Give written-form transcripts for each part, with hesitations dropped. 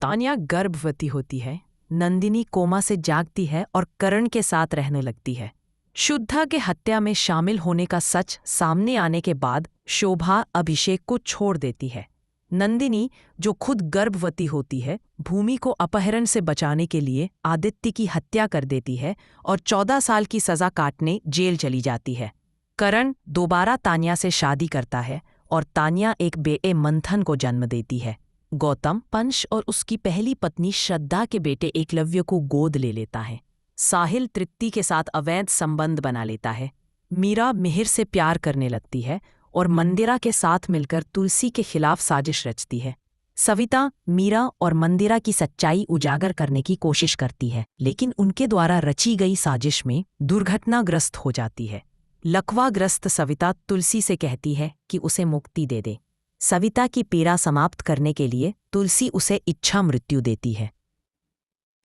तान्या गर्भवती होती है, नंदिनी कोमा से जागती है और करण के साथ रहने लगती है। शुद्धा के हत्या में शामिल होने का सच सामने आने के बाद शोभा अभिषेक को छोड़ देती है। नंदिनी, जो खुद गर्भवती होती है, भूमि को अपहरण से बचाने के लिए आदित्य की हत्या कर देती है और 14 साल की सजा काटने जेल चली जाती है। करण दोबारा तान्या से शादी करता है और तान्या एक बेटे मंथन को जन्म देती है। गौतम पंच और उसकी पहली पत्नी श्रद्धा के बेटे एकलव्य को गोद ले लेता है। साहिल तृप्ति के साथ अवैध संबंध बना लेता है। मीरा मिहिर से प्यार करने लगती है और मंदिरा के साथ मिलकर तुलसी के खिलाफ साजिश रचती है। सविता मीरा और मंदिरा की सच्चाई उजागर करने की कोशिश करती है, लेकिन उनके द्वारा रची गई साजिश में दुर्घटनाग्रस्त हो जाती है। लकवाग्रस्त सविता तुलसी से कहती है कि उसे मुक्ति दे दे। सविता की पीड़ा समाप्त करने के लिए तुलसी उसे इच्छा मृत्यु देती है।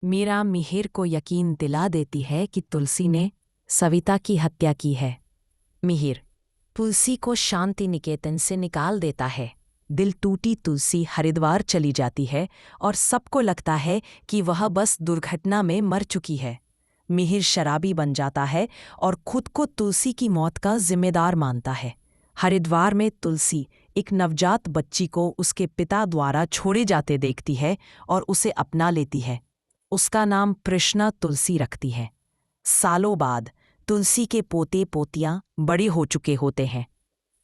मीरा मिहिर को यकीन दिला देती है कि तुलसी ने सविता की हत्या की है। मिहिर तुलसी को शांति निकेतन से निकाल देता है। दिल टूटी तुलसी हरिद्वार चली जाती है और सबको लगता है कि वह बस दुर्घटना में मर चुकी है। मिहिर शराबी बन जाता है और खुद को तुलसी की मौत का जिम्मेदार मानता है। हरिद्वार में तुलसी एक नवजात बच्ची को उसके पिता द्वारा छोड़े जाते देखती है और उसे अपना लेती है। उसका नाम कृष्णा तुलसी रखती है। सालों बाद तुलसी के पोते पोतियां बड़े हो चुके होते हैं।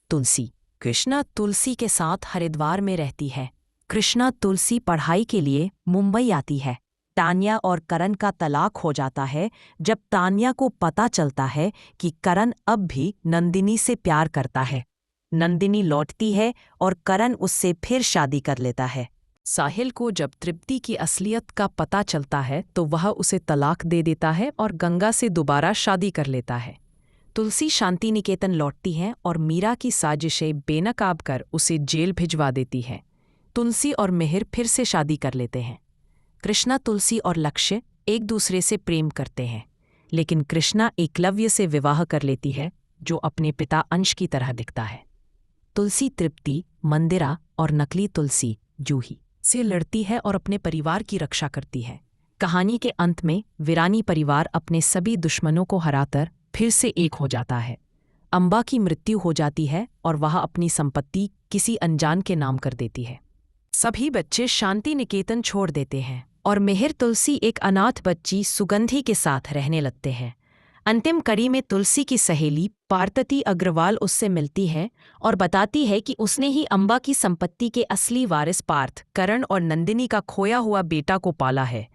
तुलसी कृष्णा तुलसी के साथ हरिद्वार में रहती है। कृष्णा तुलसी पढ़ाई के लिए मुंबई आती है। तान्या और करण का तलाक हो जाता है जब तान्या को पता चलता है कि करण अब भी नंदिनी से प्यार करता है। नंदिनी लौटती है और करण उससे फिर शादी कर लेता है। साहिल को जब तृप्ति की असलियत का पता चलता है तो वह उसे तलाक दे देता है और गंगा से दोबारा शादी कर लेता है। तुलसी शांति निकेतन लौटती है और मीरा की साजिशें बेनकाब कर उसे जेल भिजवा देती है। तुलसी और मिहिर फिर से शादी कर लेते हैं। कृष्णा तुलसी और लक्ष्य एक दूसरे से प्रेम करते हैं, लेकिन कृष्णा एकलव्य से विवाह कर लेती है, जो अपने पिता अंश की तरह दिखता है। तुलसी तृप्ति, मंदिरा और नकली तुलसी जूही से लड़ती है और अपने परिवार की रक्षा करती है। कहानी के अंत में वीरानी परिवार अपने सभी दुश्मनों को हराकर फिर से एक हो जाता है। अंबा की मृत्यु हो जाती है और वह अपनी संपत्ति किसी अनजान के नाम कर देती है। सभी बच्चे शांति निकेतन छोड़ देते हैं और मिहिर तुलसी एक अनाथ बच्ची सुगंधी के साथ रहने लगते हैं। अंतिम कड़ी में तुलसी की सहेली पार्वती अग्रवाल उससे मिलती है और बताती है कि उसने ही अंबा की संपत्ति के असली वारिस पार्थ, करण और नंदिनी का खोया हुआ बेटा को पाला है।